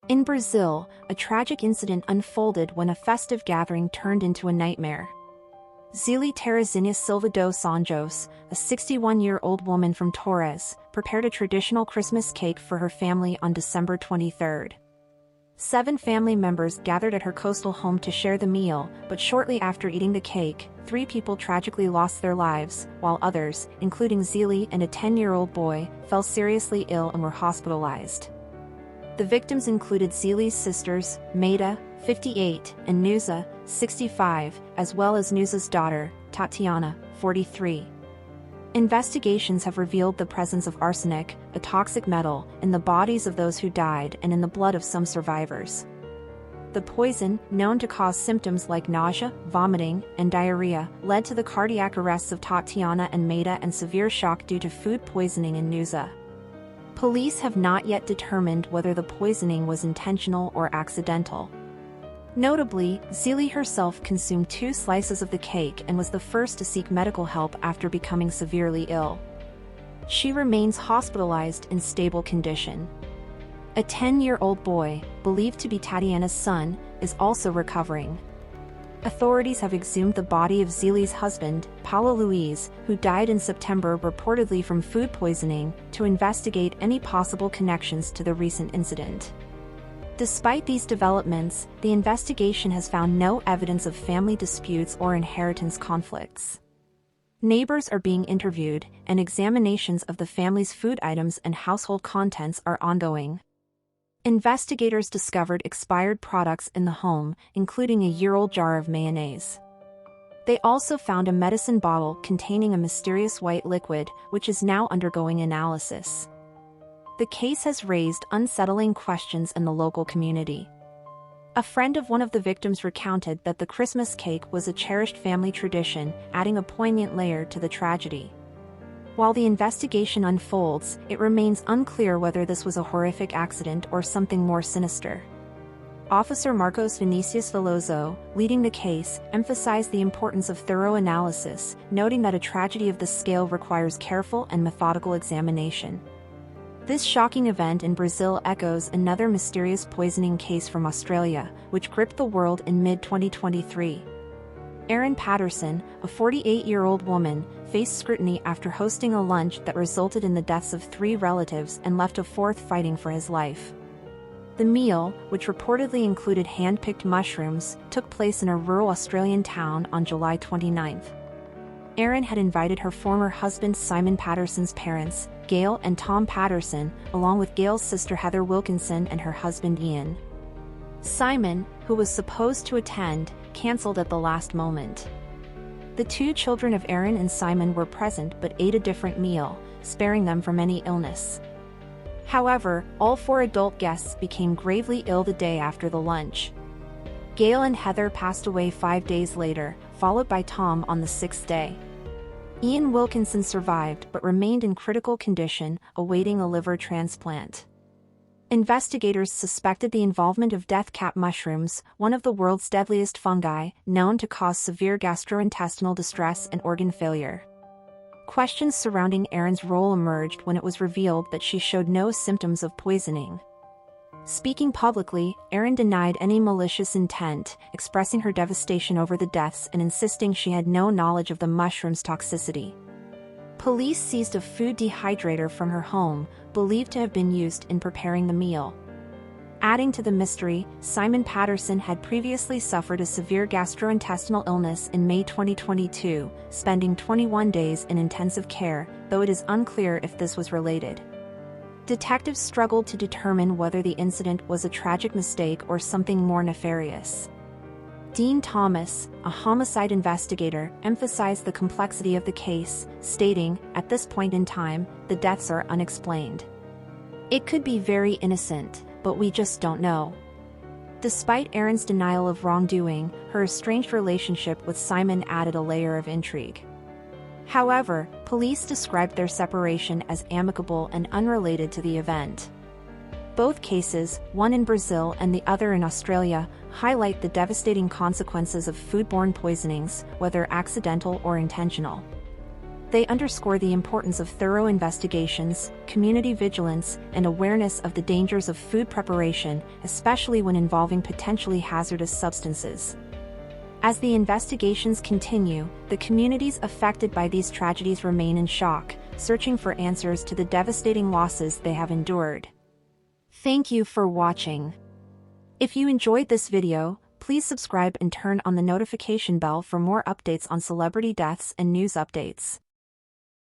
In Brazil, a tragic incident unfolded when a festive gathering turned into a nightmare. Zeli Terezinha Silva dos Anjos, a 61-year-old woman from Torres, prepared a traditional Christmas cake for her family on December 23. 7 family members gathered at her coastal home to share the meal, but shortly after eating the cake, 3 people tragically lost their lives, while others, including Zeli and a 10-year-old boy, fell seriously ill and were hospitalized. The victims included Zeli's sisters, Maida, 58, and Nusa, 65, as well as Nusa's daughter, Tatiana, 43. Investigations have revealed the presence of arsenic, a toxic metal, in the bodies of those who died and in the blood of some survivors. The poison, known to cause symptoms like nausea, vomiting, and diarrhea, led to the cardiac arrests of Tatiana and Maida and severe shock due to food poisoning in Nusa. Police have not yet determined whether the poisoning was intentional or accidental. Notably, Zeli herself consumed 2 slices of the cake and was the first to seek medical help after becoming severely ill. She remains hospitalized in stable condition. A 10-year-old boy, believed to be Tatiana's son, is also recovering. Authorities have exhumed the body of Zeli's husband, Paulo Luiz, who died in September reportedly from food poisoning, to investigate any possible connections to the recent incident. Despite these developments, the investigation has found no evidence of family disputes or inheritance conflicts. Neighbors are being interviewed, and examinations of the family's food items and household contents are ongoing. Investigators discovered expired products in the home, including a year-old jar of mayonnaise. They also found a medicine bottle containing a mysterious white liquid, which is now undergoing analysis. The case has raised unsettling questions in the local community. A friend of one of the victims recounted that the Christmas cake was a cherished family tradition, adding a poignant layer to the tragedy. While the investigation unfolds, it remains unclear whether this was a horrific accident or something more sinister. Officer Marcos Vinicius Veloso, leading the case, emphasized the importance of thorough analysis, noting that a tragedy of this scale requires careful and methodical examination. This shocking event in Brazil echoes another mysterious poisoning case from Australia, which gripped the world in mid-2023. Erin Patterson, a 48-year-old woman, faced scrutiny after hosting a lunch that resulted in the deaths of 3 relatives and left a 4th fighting for his life. The meal, which reportedly included hand-picked mushrooms, took place in a rural Australian town on July 29. Erin had invited her former husband Simon Patterson's parents, Gail and Tom Patterson, along with Gail's sister Heather Wilkinson and her husband Ian. Simon, who was supposed to attend, cancelled at the last moment. The 2 children of Erin and Simon were present but ate a different meal, sparing them from any illness. However, all 4 adult guests became gravely ill the day after the lunch. Gail and Heather passed away 5 days later, followed by Tom on the 6th day. Ian Wilkinson survived but remained in critical condition, awaiting a liver transplant. Investigators suspected the involvement of death cap mushrooms, one of the world's deadliest fungi, known to cause severe gastrointestinal distress and organ failure. Questions surrounding Erin's role emerged when it was revealed that she showed no symptoms of poisoning. Speaking publicly, Erin denied any malicious intent, expressing her devastation over the deaths and insisting she had no knowledge of the mushroom's toxicity. Police seized a food dehydrator from her home, believed to have been used in preparing the meal. Adding to the mystery, Simon Patterson had previously suffered a severe gastrointestinal illness in May 2022, spending 21 days in intensive care, though it is unclear if this was related. Detectives struggled to determine whether the incident was a tragic mistake or something more nefarious. Dean Thomas, a homicide investigator, emphasized the complexity of the case, stating, "At this point in time, the deaths are unexplained. It could be very innocent, but we just don't know." Despite Erin's denial of wrongdoing, her estranged relationship with Simon added a layer of intrigue. However, police described their separation as amicable and unrelated to the event. Both cases, one in Brazil and the other in Australia, highlight the devastating consequences of foodborne poisonings, whether accidental or intentional. They underscore the importance of thorough investigations, community vigilance, and awareness of the dangers of food preparation, especially when involving potentially hazardous substances. As the investigations continue, the communities affected by these tragedies remain in shock, searching for answers to the devastating losses they have endured. Thank you for watching. If you enjoyed this video, please subscribe and turn on the notification bell for more updates on celebrity deaths and news updates.